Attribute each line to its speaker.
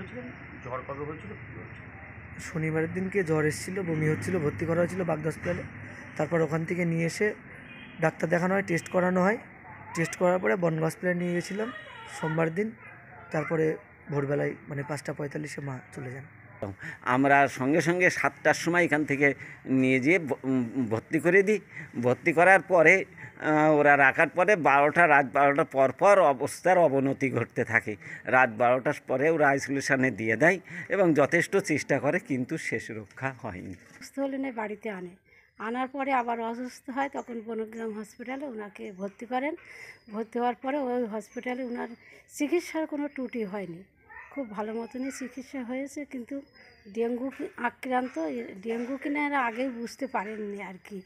Speaker 1: হয়েছিলেন? জ্বর কবে হয়েছিল, কী হয়েছিল?
Speaker 2: শনিবারের দিনকে জ্বর এসেছিলো, বমি হচ্ছিলো, ভর্তি করা হয়েছিল বাগদা হসপিটালে। তারপর ওখান থেকে নিয়ে এসে ডাক্তার দেখানো হয়, টেস্ট করানো হয়। টেস্ট করার পরে বনগাঁ হসপিটালে নিয়ে গেছিলাম সোমবার দিন। তারপরে ভোরবেলায় মানে 5:45-এ মা চলে যান।
Speaker 3: আমরা সঙ্গে সঙ্গে 7টার সময় এখান থেকে নিয়ে যেয়ে ভর্তি করে দিই। ভর্তি করার পরে ওরা রাখার পরে রাত 12টার পর অবস্থার অবনতি ঘটতে থাকে। রাত 12টার পরে ওরা আইসোলেশনে দিয়ে দেয় এবং যথেষ্ট চেষ্টা করে, কিন্তু শেষ রক্ষা হয়নি।
Speaker 4: সুস্থ হলে না বাড়িতে আনার পরে আবার অসুস্থ হয়, তখন বনগ্রাম হসপিটালে ওনাকে ভর্তি করেন। ভর্তি হওয়ার পরে ওই হসপিটালে ওনার চিকিৎসার কোনো ত্রুটি হয়নি, খুব ভালো মতনই চিকিৎসা হয়েছে। কিন্তু ডেঙ্গু আক্রান্ত, ডেঙ্গু কিনা এরা আগেই বুঝতে পারেননি আর কি।